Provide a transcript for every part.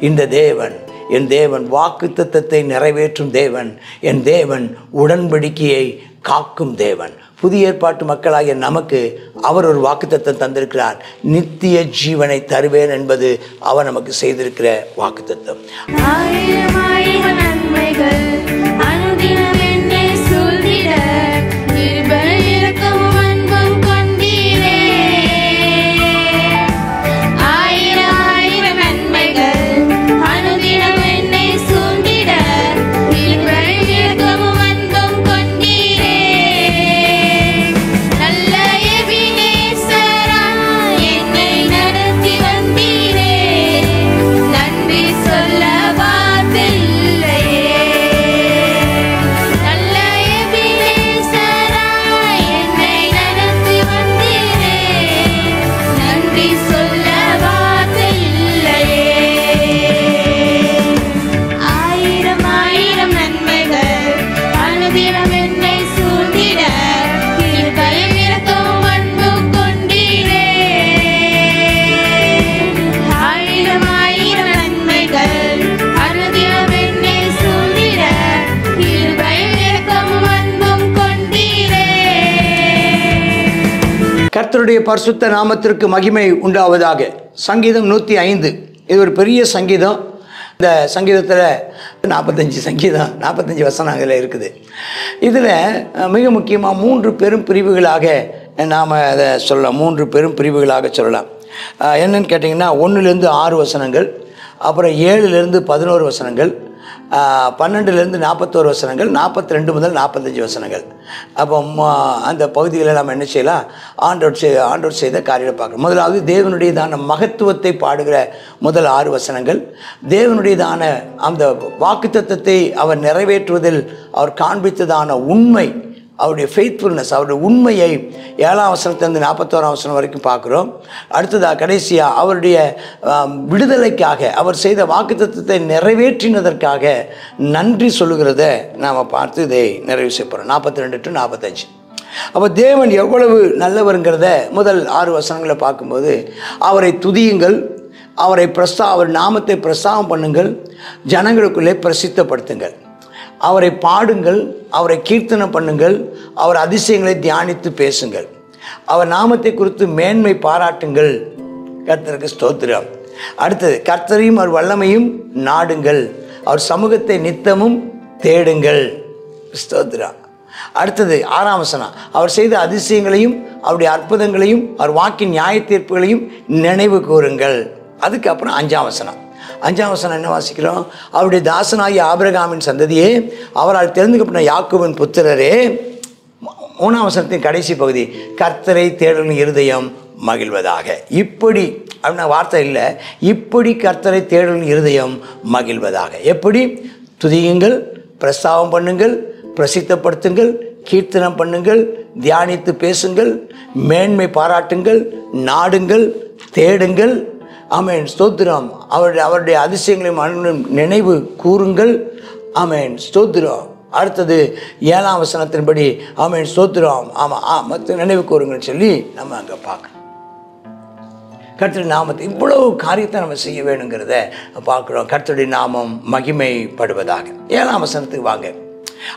இந்த தேவன் என் தேவன் வாக்குத்தத்தத்தை நிறைவேற்றும் தேவன். என் தேவன் உடன்படிக்கையை காக்கும் தேவன். புதிய ஏற்பாட்டு மக்களாகிய நமக்கு அவர் ஒரு வாக்குத்தத்தம் தந்திருக்கிறார். நித்திய ஜீவனை தருவேன் என்பது அவர் நமக்கு செய்திருக்கிற வாக்குத்தத்தம். கர்த்தருடைய பரிசுத்த நாமத்திற்கு மகிமை உண்டாவதாக. சங்கீதம் 105 இது ஒரு பெரிய சங்கீதம். இந்த சங்கீதத்தில் 45 வசனங்கள் இருக்குது. இதில் மிக முக்கியமாக 3 பெரும் பிரிவுகளாக நாம் அதை சொல்லலாம். 3 பெரும் பிரிவுகளாக சொல்லலாம். என்னென்னு கேட்டிங்கன்னா 1லேருந்து 6 வசனங்கள், அப்புறம் 7லேருந்து 11 வசனங்கள், 12லேருந்து 41 வசனங்கள், 42 முதல் 45 வசனங்கள். அப்போ அந்த பகுதிகளில் நம்ம என்ன செய்யலாம்? ஆண்டவர் செய்த காரியத்தை பார்க்கணும். முதலாவது தேவனுடையதான மகத்துவத்தை பாடுகிற முதல் 6 வசனங்கள். தேவனுடையதான அந்த வாக்குத்தத்தத்தை அவர் நிறைவேற்றுவதில் அவர் காண்பித்ததான உண்மை, அவருடைய ஃபெய்த்ஃபுல்னஸ், அவருடைய உண்மையை 7ஆம் வசனத்திலிருந்து 41ஆம் வசனம் வரைக்கும் பார்க்குறோம். அடுத்ததாக கடைசியாக அவருடைய விடுதலைக்காக அவர் செய்த வாக்குத்தத்தத்தை நிறைவேற்றினதற்காக நன்றி சொல்லுகிறத நாம் பார்த்து இதை நிறைவு செய்யப்படுறோம். 42 to 45. அப்போ தேவன் எவ்வளவு நல்லவருங்கிறத முதல் 6 வசனங்களை பார்க்கும்போது, அவரை துதியுங்கள், அவர் நாமத்தை பிரஸ்தாபம் பண்ணுங்கள், ஜனங்களுக்குள்ளே பிரசித்தப்படுத்துங்கள், அவரை பாடுங்கள், அவரை கீர்த்தனை பண்ணுங்கள், அவர் அதிசயங்களை தியானித்து பேசுங்கள், அவர் நாமத்தை குறித்து மேன்மை பாராட்டுங்கள். கர்த்தருக்கு ஸ்தோத்திரம். அடுத்தது, கர்த்தரையும் அவர் வல்லமையும் நாடுங்கள், அவர் சமூகத்தை நித்தமும் தேடுங்கள். ஸ்தோத்திரம். அடுத்தது 6ஆம் வசனம், அவர் செய்த அதிசயங்களையும் அவருடைய அற்புதங்களையும் அவர் வாக்கின் நியாய தீர்ப்புகளையும் நினைவு கூறுங்கள். அதுக்கப்புறம் 5ஆம் வசனம் என்ன வாசிக்கிறோம்? அவருடைய தாசனாகிய ஆபிரகாமின் சந்ததியே, அவரால் தெரிந்துக்கப்பட்ட யாக்கோபின் புத்திரரே. 3ஆம் வசனத்தின் கடைசி பகுதி, கர்த்தரை தேடும் இருதயம் மகிழ்வதாக. இப்படி அப்படின்னா வார்த்தை இல்லை, இப்படி கர்த்தரை தேடும் இருதயம் மகிழ்வதாக. எப்படி? துதியுங்கள், பிரஸ்தாபம் பண்ணுங்கள், பிரசித்தப்படுத்துங்கள், கீர்த்தனம் பண்ணுங்கள், தியானித்து பேசுங்கள், மேன்மை பாராட்டுங்கள், நாடுங்கள், தேடுங்கள். ஆமென், ஸ்தோத்திரம். அவருடைய அதிசயங்களையும் நினைவு கூறுங்கள். ஆமென், ஸ்தோத்திரம். அடுத்தது 7ஆம் வசனத்தின்படி ஆமென், ஸ்தோத்திரம். மற்ற நினைவு கூறுங்கன்னு சொல்லி நம்ம அங்கே பார்க்கணும். கர்த்தருடைய நாமத்தை இவ்வளவு காரியத்தை நம்ம செய்ய வேணுங்கிறத பார்க்குறோம். கர்த்தருடைய நாமம் மகிமைப்படுவதாக. 7ஆம் வசனத்துக்கு வாங்க.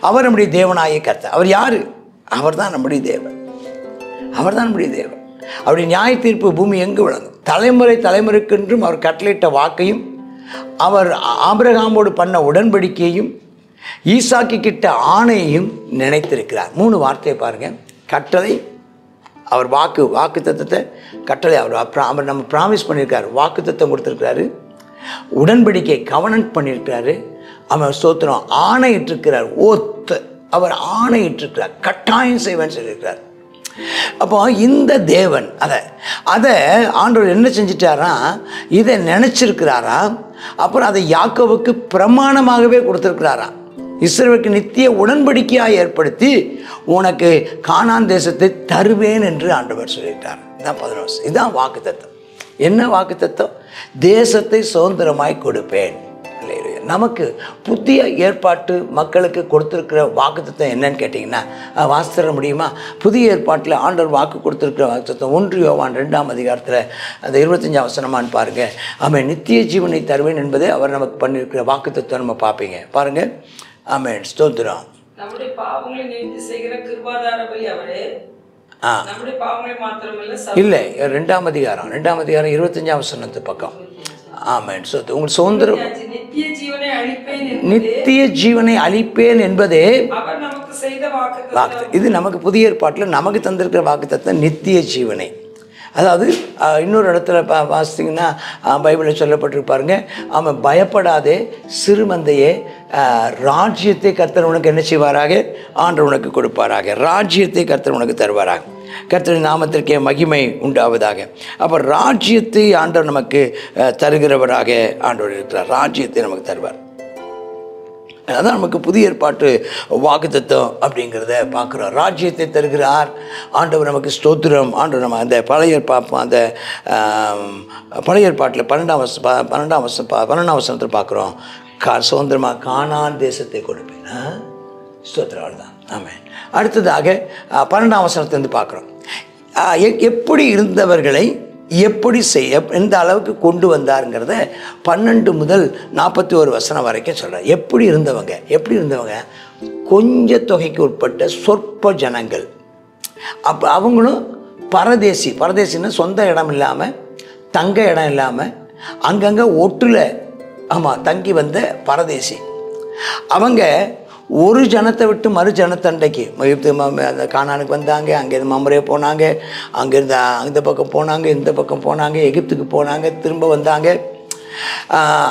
அவர் நம்முடைய தேவனாகிய கர்த்தர். அவர் யார்? அவர் தான் நம்முடைய தேவன். அவருடைய நியாய தீர்ப்பு பூமி எங்கு விளங்கும். தலைமுறைக்கென்றும் அவர் கட்டளையிட்ட வாக்கையும், அவர் ஆபிரகாமோடு பண்ண உடன்படிக்கையையும், ஈசாக்கு கிட்ட ஆணையையும் நினைத்திருக்கிறார். 3 வார்த்தையை பாருங்க. கட்டளை, அவர் வாக்கு தத்தத்தை, கட்டளை அவர் நம்ம ப்ராமிஸ் பண்ணியிருக்காரு, வாக்கு தத்தம் கொடுத்துருக்கிறாரு. உடன்படிக்கை கவனன்ட் பண்ணியிருக்கிறாரு. அவர் ஸ்தோத்திரம். ஆணையிட்டிருக்கிறார், அவர் ஆணையிட்டிருக்கிறார், கட்டாயம் செய்வேன்னு சொல்லியிருக்கிறார். அப்போ இந்த தேவன் அதை ஆண்டவர் என்ன செஞ்சிட்டாரா? இதை நினைச்சிருக்கிறாரா? அப்புறம் அதை யாக்கோபுக்கு பிரமாணமாகவே கொடுத்திருக்கிறாரா? இஸ்ரவேலுக்கு நித்திய உடன்படிக்கையாக ஏற்படுத்தி உனக்கு கானான் தேசத்தை தருவேன் என்று ஆண்டவர் சொல்லிட்டார். இதான் 11. இதுதான் வாக்கு தத்தம். என்ன வாக்கு தத்தம்? தேசத்தை சுதந்திரமாய் கொடுப்பேன். நமக்கு புதிய ஏற்பாட்டு மக்களுக்கு கொடுத்துருக்கிற வாக்குத்தத்தம் என்னன்னு கேட்டிங்கன்னா வாசித்தர முடியுமா? புதிய ஏற்பாட்டில் ஆண்டவர் வாக்கு கொடுத்துருக்கிற வாக்குத்தத்தம் 1 யோவான் 2ஆம் அதிகாரத்தில் அந்த 25ஆம் வசனமான்னு பாருங்கள். ஆமென். நித்திய ஜீவனை தருவேன் என்பதை அவர் நமக்கு பண்ணியிருக்கிற வாக்குத்தத்தம் நம்ம பார்ப்பீங்க. பாருங்கள். ஆமென். ஸ்தோத்திரம். நம்முடைய பாவங்களை நிவர்த்தி செய்கிற கிருபாதார பலி அவரே. நம்முடைய பாவங்களை மாத்திரமல்ல இல்லை, 2ஆம் அதிகாரம் 25ஆம் வசனத்து பக்கம். ஆமென். உங்கள் சுதந்திரம் நித்திய ஜீவனை அளிப்பேன் என்பதே வாக்கு. இது நமக்கு புதிய ஏற்பாட்டில் நமக்கு தந்திருக்கிற வாக்குத்தத்தம் நித்திய ஜீவனை. அதாவது இன்னொரு இடத்துல வாசித்தீங்கன்னா பைபிளில் சொல்லப்பட்டிருப்பாருங்க, அவன் பயப்படாதே சிறுமந்தையே, ராஜ்யத்தை கர்த்தர் உனக்கு என்ன செய்வாராக? ஆண்டவர் உனக்கு கொடுப்பாராக. ராஜ்யத்தை கர்த்தர் உனக்கு தருவாராக. கர்த்தரின் நாமத்திற்கே மகிமை உண்டாவதாக. அப்போ ராஜ்யத்தை ஆண்டவர் நமக்கு தருகிறவராக ஆண்டவர் இருக்கிறார். ராஜ்யத்தை நமக்கு தருவார். அதான் நமக்கு புதிய ஏற்பாட்டு வாக்குத்தத்தம் அப்படிங்கிறத பார்க்குறோம். ராஜ்யத்தை தருகிறார் ஆண்டவர் நமக்கு. ஸ்தோத்திரம். ஆண்டவர் நம்ம அந்த பழைய ஏற்பாட்டில் 12ஆம் வசனத்தில் பார்க்குறோம். சுதந்திரமாக கானான் தேசத்தை கொடுப்பேன். ஸ்தோத்திரம் தான். ஆமென். அடுத்ததாக 12ஆம் வசனத்திலிருந்து பார்க்குறோம். எப்படி இருந்தவர்களை எப்படி எந்த அளவுக்கு கொண்டு வந்தாருங்கிறத 12 முதல் 41 வசனம் வரைக்கும் சொல்கிறார். எப்படி இருந்தவங்க கொஞ்ச தொகைக்கு உட்பட்ட சொற்ப ஜனங்கள். அப்போ அவங்களும் பரதேசின்னு சொந்த இடம் இல்லாமல், தங்க இடம் இல்லாமல், அங்கங்கே ஒட்டுல தங்கி வந்த பரதேசி. அவங்க ஒரு ஜனத்தை விட்டு மறு ஜனத்தண்டைக்கு அந்த கானானுக்கு வந்தாங்க. அங்கேருந்து மம்ரே போனாங்க, அங்கேருந்து அந்த பக்கம் போனாங்க, இந்த பக்கம் போனாங்க, எகிப்துக்கு போனாங்க, திரும்ப வந்தாங்க.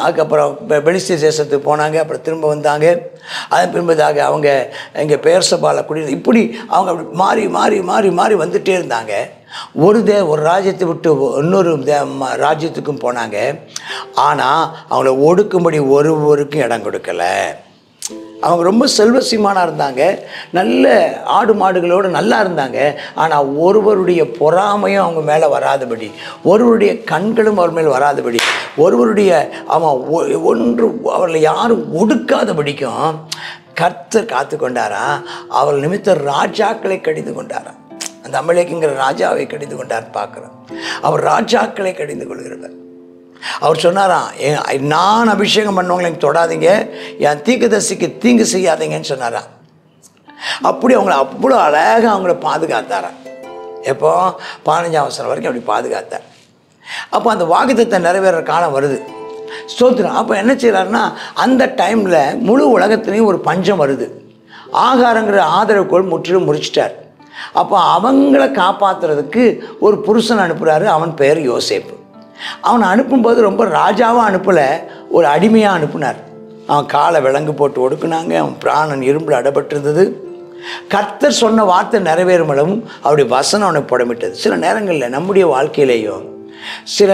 அதுக்கப்புறம் பெலிஸ்தீன் தேசத்துக்கு போனாங்க, அப்புறம் திரும்ப வந்தாங்க. அதன் பின்பதாக அவங்க இங்கே பெயர்சபால இப்படி அவங்க அப்படி மாறி மாறி மாறி மாறி வந்துகிட்டே இருந்தாங்க. ஒரு ராஜ்யத்தை விட்டு இன்னொரு ராஜ்யத்துக்கும் போனாங்க. ஆனால் அவங்கள ஒடுக்கும்படி ஒருவருக்கும் இடம் கொடுக்கலை. அவங்க ரொம்ப செல்வசீமானாக இருந்தாங்க, நல்ல ஆடு மாடுகளோடு நல்லா இருந்தாங்க. ஆனால் ஒருவருடைய பொறாமையும் அவங்க மேலே வராதபடி, ஒருவருடைய கண்களும் அவர் மேல் வராதபடி, ஒருவருடைய அவர்களை யாரும் ஒடுக்காதபடிக்கும் கர்த்தர் காத்து கொண்டாராம். அவர் நிமித்தம் ராஜாக்களை கடிந்து கொண்டாராம். அந்த அமலேக்குங்கிற ராஜாவை கடிந்து கொண்டார் பார்க்குறோம். அவர் ராஜாக்களை கடிந்து கொள்கிறவர். அவர் சொன்னாராம், நான் அபிஷேகம் பண்ணவங்களை எனக்கு தொடாதீங்க, என் தீர்க்கதரிசிக்கு தீங்கு செய்யாதீங்கன்னு சொன்னாராம். அப்படி அவங்கள அவ்வளோ அழகாக அவங்கள பாதுகாத்தாராம். எப்போ 15ஆம் வசனம் வரைக்கும் அப்படி பாதுகாத்தார். அப்போ அந்த வாக்குத்தத்தத்தை நிறைவேற காலம் வருது. ஸ்தோத்திரம். அப்போ என்ன செய்கிறாருன்னா, அந்த டைமில் முழு உலகத்துலேயும் ஒரு பஞ்சம் வருது. ஆகாரங்கிற ஆதரவுக்கோள் முற்றிலும் முறிச்சிட்டார். அப்போ அவங்கள காப்பாற்றுறதுக்கு ஒரு புருஷன் அனுப்புகிறாரு. அவன் பெயர் யோசேப்பு. அவனை அனுப்பும்போது ரொம்ப ராஜாவாக அனுப்பலை, ஒரு அடிமையாக அனுப்புனார். அவன் காலை விலங்கு போட்டு ஒடுக்குனாங்க. அவன் பிராணன் இரும்பில் அடப்பட்டிருந்தது. கர்த்தர் சொன்ன வார்த்தை நிறைவேறும் அளவும் அவருடைய வசனம் அவனை புடமிட்டது. சில நேரங்களில் நம்முடைய வாழ்க்கையிலேயும் சில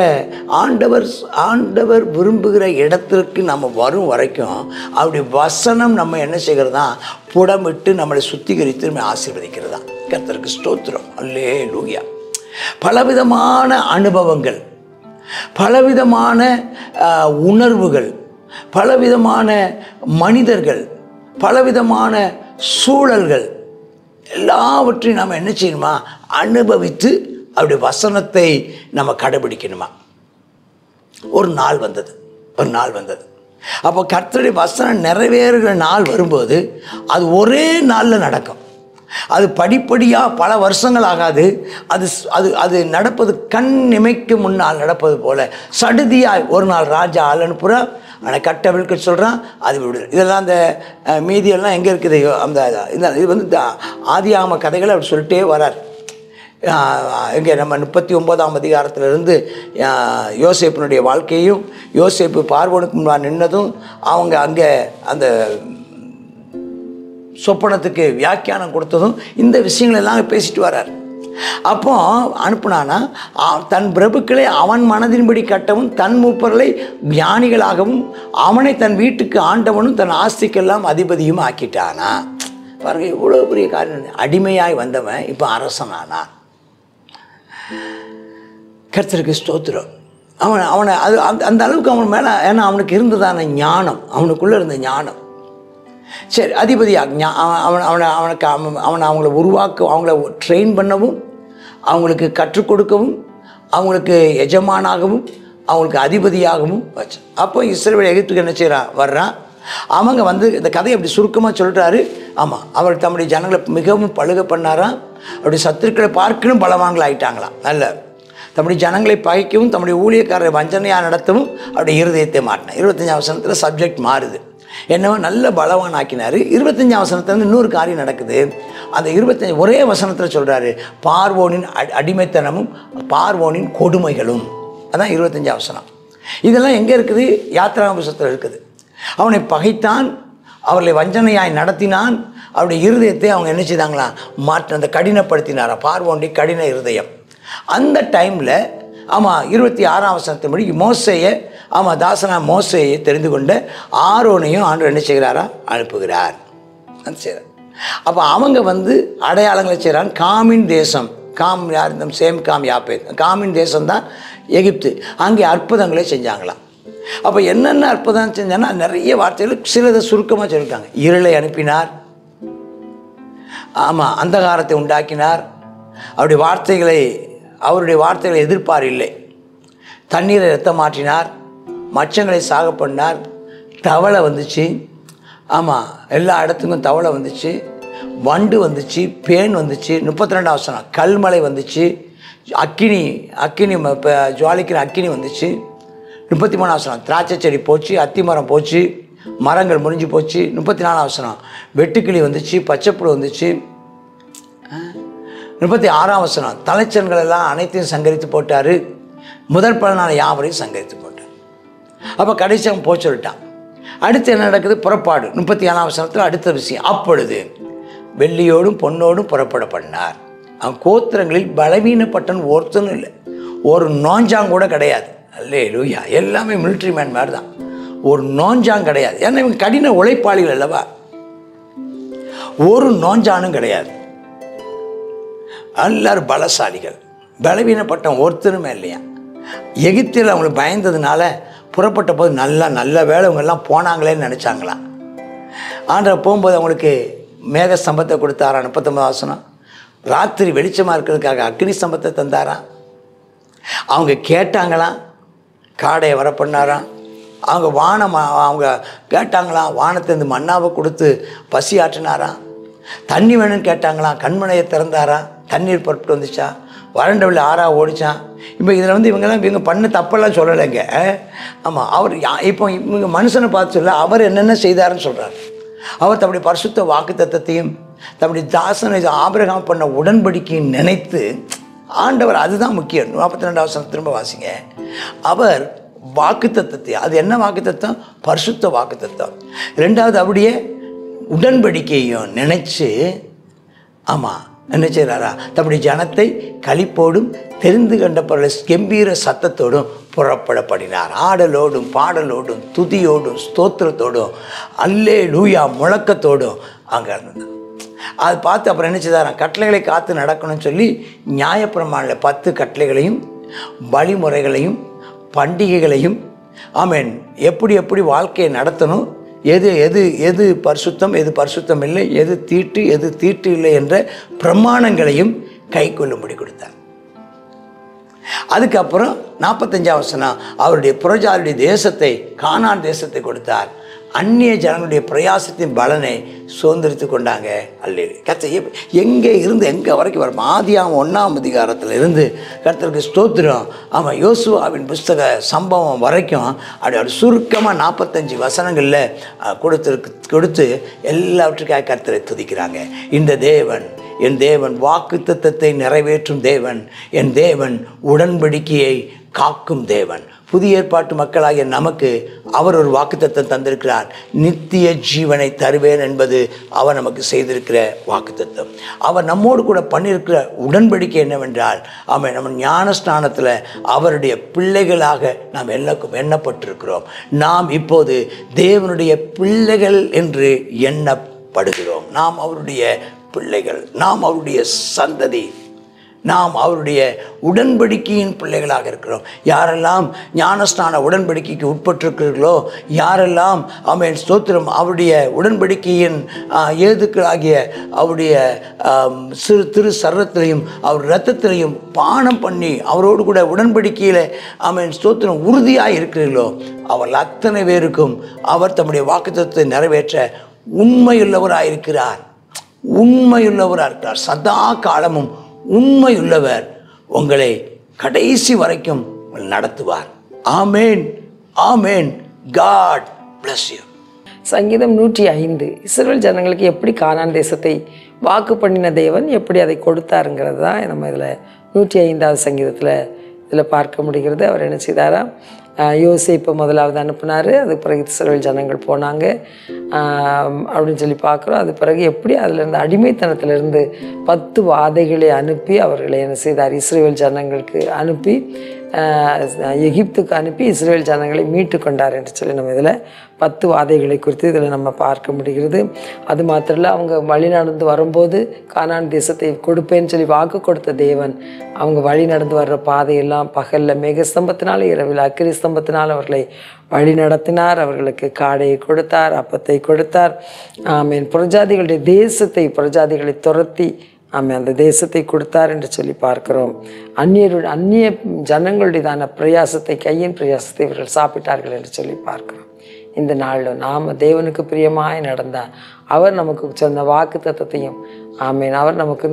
ஆண்டவர் விரும்புகிற இடத்திற்கு நம்ம வரும் வரைக்கும் அவருடைய வசனம் நம்ம என்ன செய்கிறதா புடமிட்டு நம்மளை சுத்திகரித்து நம்ம ஆசீர்வதிக்கிறதா. கர்த்தருக்கு ஸ்தோத்திரம். அல்லேலூயா. பலவிதமான அனுபவங்கள், பலவிதமான உணர்வுகள், பலவிதமான மனிதர்கள், பலவிதமான சூழல்கள் எல்லாவற்றையும் நாம் என்ன செய்யணுமா? அனுபவித்து அப்படி வசனத்தை நம்ம கடைபிடிக்கணுமா. ஒரு நாள் வந்தது. அப்போ கர்த்தருடைய வசனம் நிறைவேறுகிற நாள் வரும்போது அது ஒரே நாளில் நடக்கும். அது படிப்படியாக பல வருஷங்கள் ஆகாது. அது அது அது நடப்பது கண் இமைக்கு முன்னால் நடப்பது போல் சடுதியாக ஒரு நாள் ராஜா ஆள் அனுப்புகிறா, ஆனால் கட்டவிழ்க்க சொல்கிறான், அது விடுது. இதெல்லாம் அந்த மீதியெல்லாம் எங்கே இருக்குது? அந்த இது வந்து ஆதியாகம கதைகளை அப்படி சொல்லிட்டே வரார். இங்கே நம்ம 39ஆம் அதிகாரத்திலிருந்து யோசேப்பினுடைய வாழ்க்கையும், யோசேப்பு பார்வோனுக்கு முன்னால் நின்னதும், அவங்க அங்கே அந்த சொப்பனத்துக்கு வியாக்கியானம் கொடுத்ததும், இந்த விஷயங்கள் எல்லாம் பேசிட்டு வர்றார். அப்போ அனுப்புனானா, தன் பிரபுக்களை அவன் மனதின்படி கட்டவும், தன் மூப்பர்களை ஞானிகளாகவும், அவனை தன் வீட்டுக்கு ஆண்டவனும் தன் ஆஸ்திக்கெல்லாம் அதிபதியும் ஆக்கிட்டானா. பாருங்க, இவ்வளோ பெரிய காரியம். அடிமையாய் வந்தவன் இப்போ அரசனானா. கர்த்தருக்கு ஸ்தோத்திரம். அவனை அது அந்த அளவுக்கு அவன் மேலே, ஏன்னா அவனுக்கு இருந்ததான ஞானம், அவனுக்குள்ளே இருந்த ஞானம். சரி, அதிபதியாக அவனை அவங்கள உருவாக்க, அவங்கள ட்ரெயின் பண்ணவும், அவங்களுக்கு கற்றுக் கொடுக்கவும், அவங்களுக்கு எஜமானாகவும், அவங்களுக்கு அதிபதியாகவும் வச்சு. அப்போ இஸ்ரவேல் எகிப்துக்கு என்ன செய்கிறான், வர்றான். அவங்க இந்த கதையை அப்படி சுருக்கமாக சொல்கிறாரு. ஆமாம், அவர் தம்முடைய ஜனங்களை மிகவும் பழுக பண்ணாராம். அப்படி சத்துருக்களை பார்க்கணும் பலவான்கள் ஆகிட்டாங்களாம். நல்ல தம்முடைய ஜனங்களை பகைக்கவும், தம்முடைய ஊழியக்காரரை வஞ்சனையாக நடத்தவும் அவருடைய இருதயத்தை மாட்டினார். 25ஆம் வசனத்தில் சப்ஜெக்ட் மாறுது. என்னவோ நல்ல பலவான் ஆக்கினார். 25ஆம் வசனத்தில் இன்னொரு காரியம் நடக்குது. அந்த 25 ஒரே வசனத்தில் சொல்கிறாரு, பார்வோனின் அடிமைத்தனமும் பார்வோனின் கொடுமைகளும். அதான் 25ஆம் வசனம். இதெல்லாம் எங்கே இருக்குது? யாத்திராகம புத்தகத்தில் இருக்குது. அவனை பகைத்தான், அவர்களை வஞ்சனையாய் நடத்தினான். அவருடைய இருதயத்தை அவங்க என்ன செய்தாங்களாம், அந்த கடினப்படுத்தினாரா, பார்வோனுடைய கடின இருதயம். அந்த டைமில் ஆமாம் 26ஆம் வசனத்தின்படி மோசேயை, ஆமாம் தாசனா மோசேயை தெரிந்து கொண்ட ஆரோனையும் ஆண்டவர் என்ன செய்கிறாரா, அனுப்புகிறார். அது செய்கிறார். அப்போ அவங்க அடையாளங்களை செய்கிறான். காமின் தேசம், காம் யார், இந்த சேம் காம் யாப்பேத், காமின் தேசம்தான் எகிப்து. அங்கே அற்புதங்களே செஞ்சாங்களாம். அப்போ என்னென்ன அற்புதம் செஞ்சான்னா நிறைய வார்த்தைகள், சிலதை சுருக்கமாக சொல்லிட்டாங்க. இருளை அனுப்பினார், ஆமாம் அந்தகாரத்தை உண்டாக்கினார். அவருடைய வார்த்தைகளை எதிர்ப்பார் இல்லை. தண்ணீரை ரத்தம் மாற்றினார், மச்சங்களை சாக பண்ணார். தவளை வந்துச்சு, ஆமாம் எல்லா இடத்துக்கும் தவளை வந்துச்சு, வண்டு வந்துச்சு, பேன் வந்துச்சு. 32ஆம் வசனம் கல்மலை வந்துச்சு, அக்கினி ஜுவாலிக்கிற அக்கினி வந்துச்சு. 33ஆம் வசனம் திராட்சை செடி போச்சு, அத்திமரம் போச்சு, மரங்கள் முறிஞ்சு போச்சு. 34ஆம் வசனம் வெட்டுக்கிளி வந்துச்சு, பச்சைப்புழு வந்துச்சு. 36ஆம் வசனம் தலைச்சன்கள் எல்லாம் அனைத்தையும் சங்கரித்து போட்டார், முதல் பலனான யாவரையும் சங்கரித்து போட்டார். அப்போ கடைசி அவன் போய் சொல்லிட்டான். அடுத்து என்ன நடக்குது? புறப்பாடு 37ஆம் வசனத்தில் அடுத்த விஷயம். அப்பொழுது வெள்ளியோடும் பொன்னோடும் புறப்பட பண்ணார். அவன் கோத்திரங்களில் பலவீனப்பட்டன் ஒருத்தனும் இல்லை, ஒரு நோஞ்சாங்கூட கிடையாது. அல்லேலூயா. எல்லாமே மிலிட்ரி மேன் மாதிரி தான், ஒரு நோஞ்சாங் கிடையாது. ஏன்னா இவங்க கடின உழைப்பாளிகள் அல்லவா, ஒரு நோஞ்சானும் கிடையாது. எல்லாரும் பலசாலிகள், பலவீனப்பட்டம் ஒருத்தருமே இல்லையா. எகிப்தில் அவங்களுக்கு பயந்ததுனால புறப்பட்ட போது நல்ல வேலை இவங்கெல்லாம் போனாங்களேன்னு நினச்சாங்களாம். ஆண்டவர் போகும்போது அவங்களுக்கு மேக ஸ்தம்பத்தை கொடுத்தாராம். 39ஆம் வசனம் ராத்திரி வெளிச்சமாக இருக்கிறதுக்காக அக்னி ஸ்தம்பத்தை தந்தாராம். அவங்க கேட்டாங்களாம், காடையை வர பண்ணாராம். அவங்க கேட்டாங்களாம், வானத்திலிருந்து மன்னாவை கொடுத்து பசி ஆற்றினாராம். தண்ணி வேணும்னு கேட்டாங்களாம், கண்மனையை திறந்தாராம், தண்ணீர் புறப்பட்டு வந்துச்சா. வறண்டவில் ஆறாக ஓடிச்சான். இப்போ இதில் இவங்க பண்ண தப்பெல்லாம் சொல்லலைங்க. ஆமாம், அவர் இப்போ இவங்க மனுஷனை பார்த்து சொல்ல, அவர் என்னென்ன செய்தாருன்னு சொல்கிறார். அவர் தம்முடைய பரிசுத்த வாக்கு தத்தத்தையும் தம்முடைய தாசனை ஆபிரகாம் பண்ண உடன்படிக்கையும் நினைத்து ஆண்டவர், அதுதான் முக்கியம். 42ஆம் வசனம் திரும்ப வாசிங்க. அவர் வாக்கு தத்தத்தை, அது என்ன வாக்கு தத்தம்? பரிசுத்த வாக்கு தத்தம். ரெண்டாவது அப்படியே உடன்படிக்கையும் நினைச்சு, ஆமாம் என்ன செய்கிறாரா, தம்முடைய ஜனத்தை களிப்போடும் தெரிந்து கண்டப்பவர்களை கம்பீர சத்தத்தோடும் புறப்படப்படினார். ஆடலோடும் பாடலோடும் துதியோடும் ஸ்தோத்திரத்தோடும் அல்லேலூயா முழக்கத்தோடும் அங்கே இருந்தார். அதை பார்த்து அப்புறம் என்ன செய்தாராம், கட்டளைகளை காத்து நடக்கணும்னு சொல்லி நியாயப்பிரமாண 10 கட்டளைகளையும் வழிமுறைகளையும் பண்டிகைகளையும், ஆமேன், எப்படி வாழ்க்கையை நடத்தணும், எது பரிசுத்தம், எது பரிசுத்தம் இல்லை, எது தீட்டு இல்லை என்ற பிரமாணங்களையும் கை கொள்ளும்படி கொடுத்தார். அதுக்கப்புறம் 45ஆம் வசனம் அவருடைய புறஜாதியுடைய தேசத்தை, கானான் தேசத்தை கொடுத்தார். அந்நிய ஜனங்களுடைய பிரயாசத்தின் பலனை சுதந்திரித்து கொண்டாங்க. அல்லேலூயா. கர்த்தர் எங்கே இருந்து எங்கே வரைக்கும் வரும்? ஆதியாகமம் 1ஆம் அதிகாரத்தில் இருந்து கர்த்தருக்கு ஸ்தோத்திரம். ஆமாம், யோசுவாவின் புஸ்தக சம்பவம் வரைக்கும் அப்படி சுருக்கமாக 45 வசனங்களில் கொடுத்து எல்லாவற்றுக்காக கர்த்தரை துதிக்கிறாங்க. இந்த தேவன், என் தேவன் வாக்குத்தத்தத்தை நிறைவேற்றும் தேவன், என் தேவன் உடன்படிக்கையை காக்கும் தேவன். புதிய ஏற்பாட்டு மக்களாகிய நமக்கு அவர் ஒரு வாக்குத்தத்தம் தந்திருக்கிறார். நித்திய ஜீவனை தருவேன் என்பது அவர் நமக்கு செய்திருக்கிற வாக்குத்தத்தம். அவர் நம்மோடு கூட பண்ணியிருக்கிற உடன்படிக்கை என்னவென்றால், அவன் நம்ம ஞானஸ்நானத்தில் அவருடைய பிள்ளைகளாக நாம் எண்ணப்பட்டிருக்கிறோம். நாம் இப்போது தேவனுடைய பிள்ளைகள் என்று எண்ணப்படுகிறோம். நாம் அவருடைய பிள்ளைகள், நாம் அவருடைய சந்ததி. நாம் அவருடைய உடன்படிக்கையின் பிள்ளைகளாக இருக்கிறோம். யாரெல்லாம் ஞானஸ்நான உடன்படிக்கைக்கு உட்பட்டிருக்கிறீர்களோ, யாரெல்லாம் ஆமென் ஸ்தோத்திரம் அவருடைய உடன்படிக்கையின் ஏதுக்களாகிய அவருடைய திரு சரீரத்திலையும் அவர் இரத்தத்திலையும் பானம் பண்ணி அவரோடு கூட உடன்படிக்கையில் ஆமென் ஸ்தோத்திரம் உறுதியாக இருக்கிறீர்களோ, அவர்கள் அத்தனை பேருக்கும் அவர் தம்முடைய வாக்குத்தத்தத்தை நிறைவேற்ற உண்மையுள்ளவராக இருக்கிறார். உண்மையுள்ளவராக இருக்கிறார். சதா காலமும் உண்மையுள்ளவர். உங்களை கடைசி வரைக்கும் நடத்துவார். ஆமேன், ஆமேன். God bless you. சங்கீதம் 105 இஸ்ரவேல் ஜனங்களுக்கு எப்படி கானான் தேசத்தை வாக்கு பண்ணின தேவன் எப்படி அதை கொடுத்தாருங்கிறது தான் நம்ம இதில் 105வது சங்கீதத்தில் இதில் பார்க்க முடிகிறது. அவர் என்ன செய்தாரா, யோசேப்பை முதலாவது அனுப்புனார். அதுக்கு பிறகு இஸ்ரவேல் ஜனங்கள் போனாங்க அப்படின்னு சொல்லி பார்க்குறோம். அது பிறகு எப்படி அதிலிருந்து அடிமைத்தனத்திலிருந்து 10 வாதைகளை அனுப்பி அவர்களை என்ன செய்தார், இஸ்ரவேல் ஜனங்களுக்கு அனுப்பி எகிப்துக்கு அனுப்பி இஸ்ரவேல் ஜனங்களை மீட்டு கொண்டார் என்று சொல்லி நம்ம இதில் 10 வாதைகளை குறித்து இதில் நம்ம பார்க்க முடிகிறது. அது மாத்திரம் இல்லை, அவங்க வழி நடந்து வரும்போது கானான் தேசத்தை கொடுப்பேன்னு சொல்லி வாக்கு கொடுத்த தேவன் அவங்க வழி நடந்து வர்ற பாதையெல்லாம் பகலில் மேகஸ்தம்பத்தினால் இரவில் அக்கினி ஸ்தம்பத்தினால் அவர்களை வழி நடத்தினார். அவர்களுக்கு காடையை கொடுத்தார், அப்பத்தை கொடுத்தார். ஆமீன். புறஜாதிகளுடைய தேசத்தை புறஜாதிகளை துரத்தி அந்த தேசத்தை கொடுத்தார் என்று சொல்லி பார்க்கிறோம். அந்நிய ஜனங்களுடையதான பிரயாசத்தை, கையின் பிரயாசத்தை இவர்கள் சாப்பிட்டார்கள் என்று சொல்லி பார்க்கிறோம். இந்த நாளில் நாம் தேவனுக்கு பிரியமாய் நடந்தால் அவர் நமக்கு சொன்ன வாக்கு தத்தத்தையும் ஆமீன் அவர் நமக்கு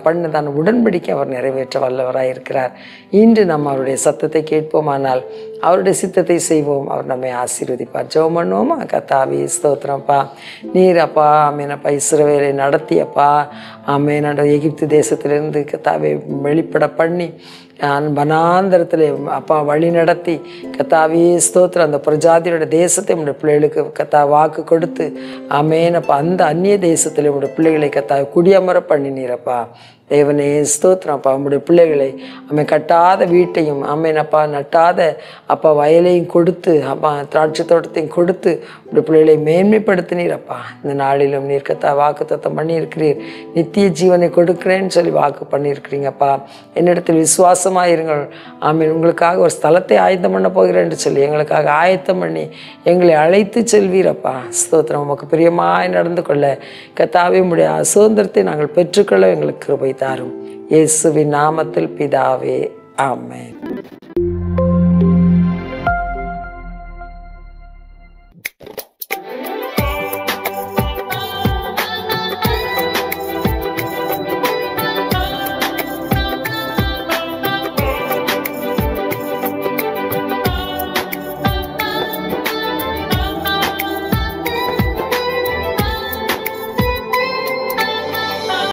பண்ணதான உடன்படிக்கை அவர் நிறைவேற்ற வல்லவராக இருக்கிறார். இன்று நம்ம அவருடைய சத்தத்தை கேட்போமானால் அவருடைய சித்தத்தை செய்வோம். அவர் நம்மை ஆசீர்வதிப்பார். ஜெபம் பண்ணுவோமா? கர்த்தாவே ஸ்தோத்திரம்ப்பா, நீர் அப்பா ஆமீனப்பா இஸ்ரவேலை நடத்தியப்பா ஆமீன் எகிப்து தேசத்திலிருந்து கர்த்தாவே வெளிப்பட பண்ணி வனாந்தரத்தில் அப்பா வழி நடத்தி கர்த்தாவே ஸ்தோத்திரம் அந்த பிரஜாதியோட தேசத்தை உடைய பிள்ளைகளுக்கு கர்த்தா வாக்கு கொடுத்து ஆமேன் அப்பா அந்த அந்நிய தேசத்தில் உடைய பிள்ளைகளை கர்த்தா குடியமர பண்ணினீரப்பா. தேவனே ஸ்தோத்திரம் அப்பா. உங்களுடைய பிள்ளைகளை கட்டாத வீட்டையும் அப்பா நட்டாத அப்பா வயலையும் கொடுத்து அப்பா திராட்சை தோட்டத்தையும் கொடுத்து உங்களுடைய பிள்ளைகளை மேன்மைப்படுத்தினீரப்பா. இந்த நாளிலும் நீர் கர்த்தா வாக்கு தத்தம் பண்ணியிருக்கிறீர். நித்திய ஜீவனை கொடுக்கிறேன்னு சொல்லி வாக்கு பண்ணியிருக்கிறீங்கப்பா. என்னிடத்தில் விசுவாசமாக இருங்கள். உங்களுக்காக ஒரு ஸ்தலத்தை ஆயத்தம் பண்ண போகிறேன் என்று சொல்லி எங்களுக்காக ஆயத்தம் பண்ணி எங்களை அழைத்து செல்வீரப்பா. ஸ்தோத்திரம். உமக்கு பிரியமாய் நடந்து கொள்ள கர்த்தாவே உம்முடைய சுதந்திரத்தை நாங்கள் பெற்றுக்கொள்ள எங்களுக்கு கிருபை தாரும். இயேசுவின் நாமத்தில் பிதாவே, ஆமென்.